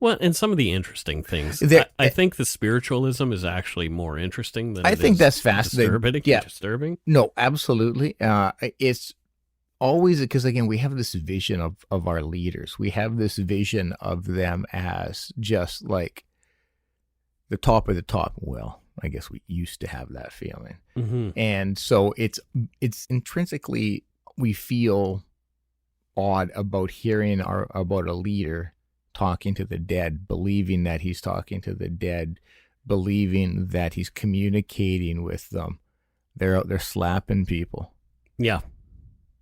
Well, and some of the interesting things. I think the spiritualism is actually more interesting than that's fascinating. Disturbing. No, absolutely. It's always because, again, we have this vision of our leaders. We have this vision of them as just like the top of the top. Well, I guess we used to have that feeling. Mm-hmm. And so it's intrinsically, we feel odd about hearing about a leader talking to the dead, believing that he's talking to the dead, believing that he's communicating with them, They're out there slapping people. Yeah.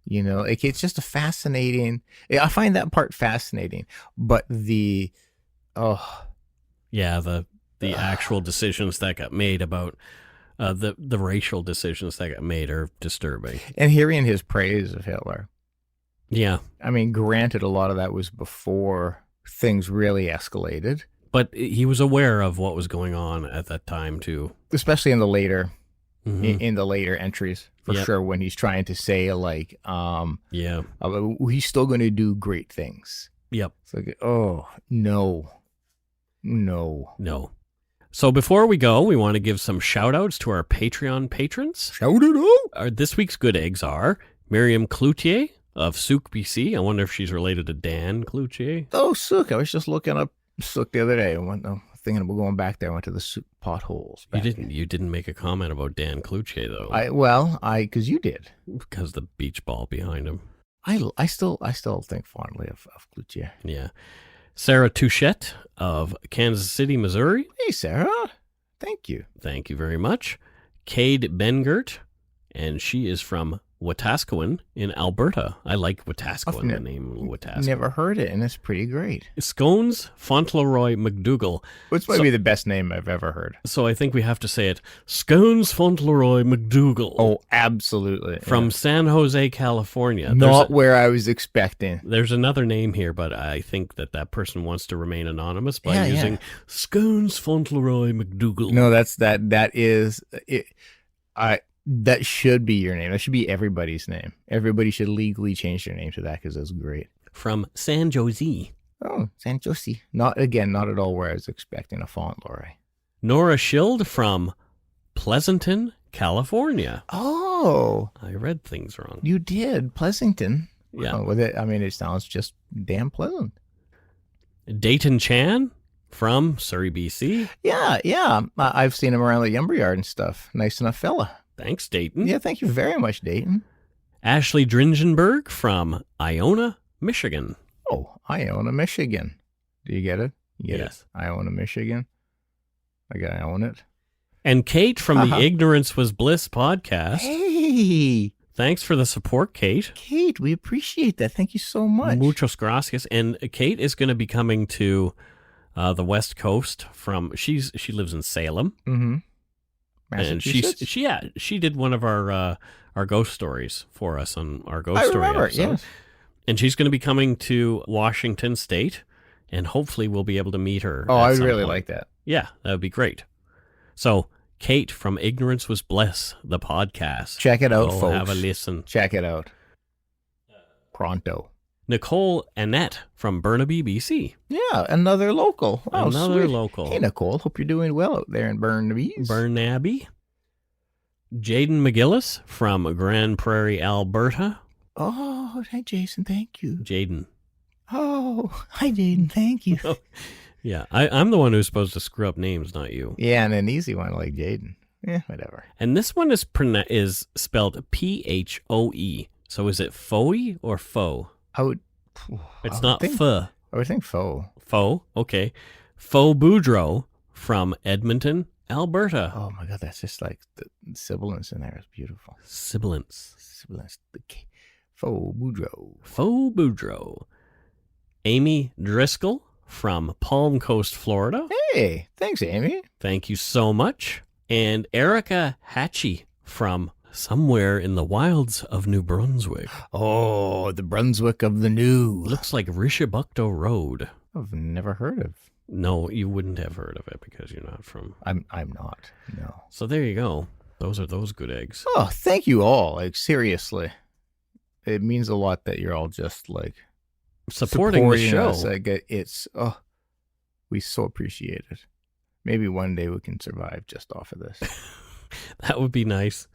You know, it's just a fascinating. I find that part fascinating, but the actual decisions that got made about the racial decisions that got made are disturbing. And hearing his praise of Hitler. Yeah. I mean, granted, a lot of that was before things really escalated. But he was aware of what was going on at that time, too. Especially in the later entries, for sure, when he's trying to say, like, he's still going to do great things. Yep. It's like, oh, no. So before we go, we want to give some shout-outs to our Patreon patrons. Shout it out! This week's good eggs are Miriam Cloutier of Souk, BC. I wonder if she's related to Dan Cloutier. Oh, Souk. I was just looking up Souk the other day. I went thinking about going back there. I went to the Souk potholes. You didn't make a comment about Dan Cloutier, though. Because you did. Because the beach ball behind him. I still think fondly of Cloutier. Yeah. Sarah Touchette of Kansas City, Missouri. Hey, Sarah. Thank you. Thank you very much. Cade Bengert, and she is from Wetaskiwin in Alberta. I like Wetaskiwin, the name Wetaskiwin. Never heard it, and it's pretty great. Scones Fauntleroy McDougall. Which might be the best name I've ever heard. So I think we have to say it. Scones Fauntleroy McDougall. Oh, absolutely. From San Jose, California. Not where I was expecting. There's another name here, but I think that person wants to remain anonymous by using Scones Fauntleroy McDougall. No, that is it. That should be your name. That should be everybody's name. Everybody should legally change their name to that because that's great. From San Jose. Oh, San Jose. Not at all where I was expecting a Fauntleroy. Nora Schild from Pleasanton, California. Oh. I read things wrong. You did. Pleasanton. Yeah. Oh, with it, I mean, it sounds just damn pleasant. Dayton Chan from Surrey, BC. Yeah. I've seen him around the lumber yard and stuff. Nice enough fella. Thanks, Dayton. Yeah, thank you very much, Dayton. Ashley Dringenberg from Iona, Michigan. Oh, Iona, Michigan. Do you get it? Yes. Iona, Michigan. I gotta own it. And Kate from the Ignorance Was Bliss podcast. Hey! Thanks for the support, Kate. Kate, we appreciate that. Thank you so much. Muchos gracias. And Kate is going to be coming to the West Coast from, she lives in Salem. Mm-hmm. And she did one of our ghost stories for us on our ghost story episode. Yes. And she's going to be coming to Washington State, and hopefully we'll be able to meet her. Oh, I would really like that. Yeah, that would be great. So, Kate from Ignorance Was Bliss, the podcast. Check it out, folks. Have a listen. Check it out. Pronto. Nicole Annette from Burnaby, BC. Yeah, another local. Oh, another sweet. local. Hey, Nicole. Hope you're doing well out there in Burnaby. Jaden McGillis from Grand Prairie, Alberta. Oh, hi, Jason. Thank you. Jaden. Oh, hi, Jaden. Thank you. Yeah, I'm the one who's supposed to screw up names, not you. Yeah, and an easy one like Jaden. Yeah, whatever. And this one is spelled Phoe. So is it Foe or Foe? It's not pho. I would think faux. Faux, okay. Faux Boudreau from Edmonton, Alberta. Oh my God, that's just like the sibilance in there is beautiful. Sibilance. Faux Boudreau. Faux Boudreau. Amy Driscoll from Palm Coast, Florida. Hey, thanks, Amy. Thank you so much. And Erica Hatchie from somewhere in the wilds of New Brunswick. Oh, the Brunswick of the New. Looks like Rishabukto Road. I've never heard of. No, you wouldn't have heard of it because you're not from. I'm not. No. So there you go. Those are those good eggs. Oh, thank you all. Like seriously, it means a lot that you're all just like supporting the show. Us. Like we so appreciate it. Maybe one day we can survive just off of this. That would be nice.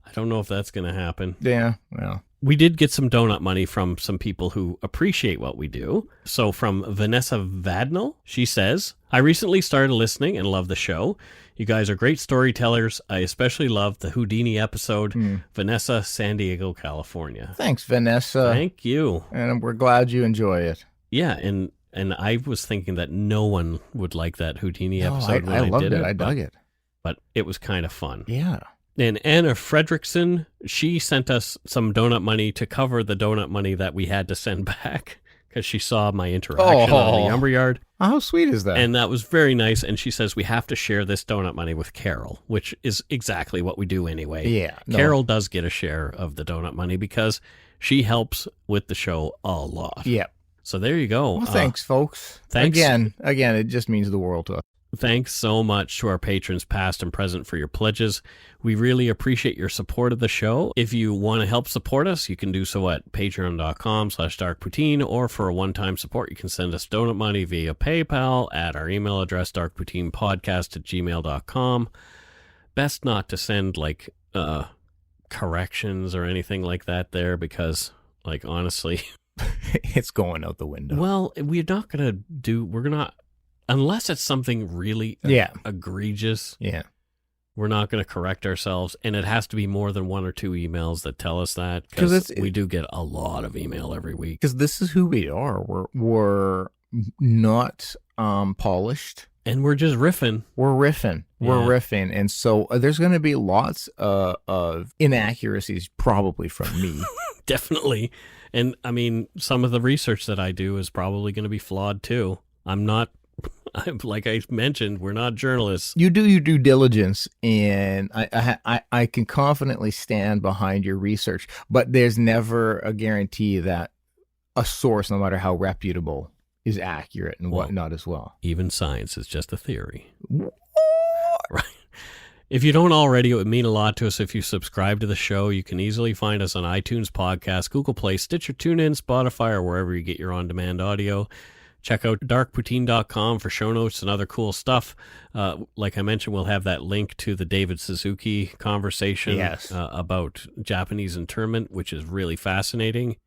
I don't know if that's going to happen. Yeah, well. We did get some donut money from some people who appreciate what we do. So from Vanessa Vadnal, she says, I recently started listening and love the show. You guys are great storytellers. I especially love the Houdini episode. Vanessa, San Diego, California. Thanks, Vanessa. Thank you. And we're glad you enjoy it. Yeah, and I was thinking that no one would like that Houdini episode when I loved did it. I dug it. But it was kind of fun. Yeah. And Anna Fredrickson, she sent us some donut money to cover the donut money that we had to send back because she saw my interaction on the Lumberyard. How sweet is that? And that was very nice. And she says we have to share this donut money with Carol, which is exactly what we do anyway. Yeah. No. Carol does get a share of the donut money because she helps with the show a lot. Yeah. So there you go. Well, thanks, folks. Thanks. Again, it just means the world to us. Thanks so much to our patrons, past and present, for your pledges. We really appreciate your support of the show. If you want to help support us, you can do so at patreon.com/darkpoutine, or for a one-time support, you can send us donut money via PayPal at our email address, darkpoutinepodcast@gmail.com. Best not to send, like, corrections or anything like that there because, like, honestly... it's going out the window. Well, we're not going to unless it's something really egregious. Yeah. We're not going to correct ourselves, and it has to be more than one or two emails that tell us that, because we do get a lot of email every week. Because this is who we are. We're not polished. And we're just riffing. We're riffing. And so there's going to be lots of inaccuracies probably from me. Definitely. And, I mean, some of the research that I do is probably going to be flawed, too. Like I mentioned, we're not journalists. You do your due diligence, and I can confidently stand behind your research, but there's never a guarantee that a source, no matter how reputable, is accurate and whatnot as well. Even science is just a theory. Right. If you don't already, it would mean a lot to us if you subscribe to the show. You can easily find us on iTunes Podcast, Google Play, Stitcher, TuneIn, Spotify, or wherever you get your on-demand audio. Check out darkpoutine.com for show notes and other cool stuff. Like I mentioned, we'll have that link to the David Suzuki conversation about Japanese internment, which is really fascinating.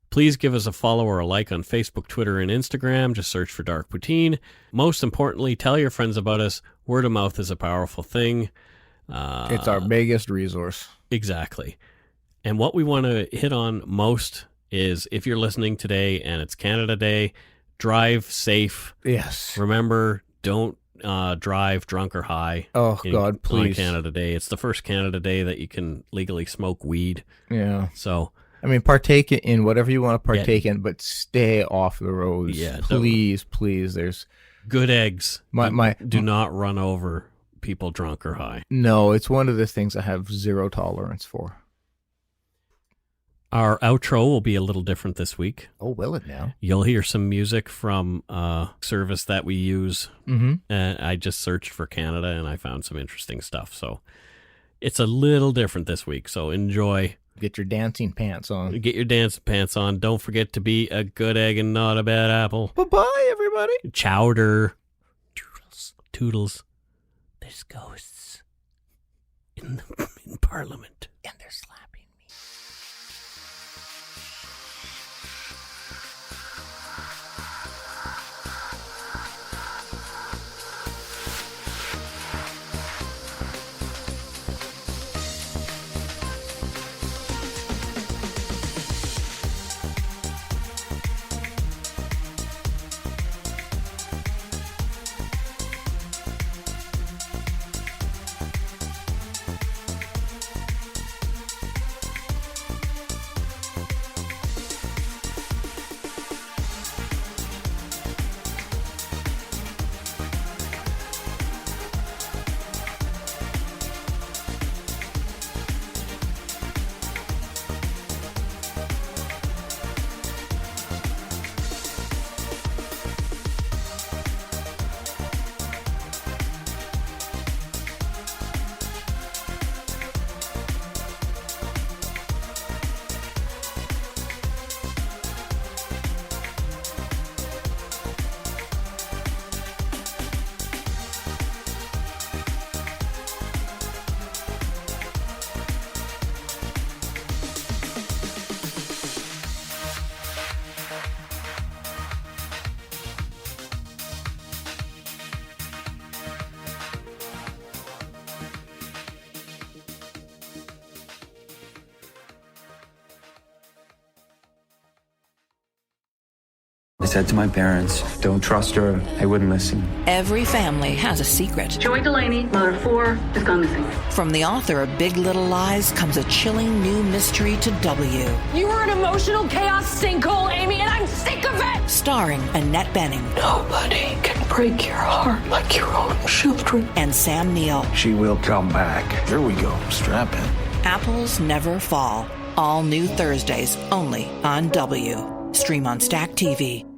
Please give us a follow or a like on Facebook, Twitter, and Instagram. Just search for Dark Poutine. Most importantly, tell your friends about us. Word of mouth is a powerful thing. It's our biggest resource. Exactly. And what we want to hit on most is, if you're listening today and it's Canada Day, drive safe. Yes. Remember, don't drive drunk or high. Oh, God, please. On Canada Day. It's the first Canada Day that you can legally smoke weed. Yeah. So, I mean, partake in whatever you want to partake in, but stay off the roads. Yeah. Please. There's good eggs. Do not run over people drunk or high. No, it's one of the things I have zero tolerance for. Our outro will be a little different this week. Oh, will it now? You'll hear some music from a service that we use. Mm-hmm. I just searched for Canada, and I found some interesting stuff. So it's a little different this week, so enjoy. Get your dancing pants on. Get your dancing pants on. Don't forget to be a good egg and not a bad apple. Bye-bye, everybody. Chowder. Toodles. There's ghosts in Parliament. And they're slapping. said to my parents, don't trust her. I wouldn't listen. Every family has a secret. Joy Delaney, mother of 4, has gone missing. From the author of Big Little Lies comes a chilling new mystery to W. You are an emotional chaos sinkhole, Amy, and I'm sick of it! Starring Annette Bening. Nobody can break your heart like your own children. And Sam Neill. She will come back. Here we go. Strap in. Apples Never Fall. All new Thursdays, only on W. Stream on Stack TV.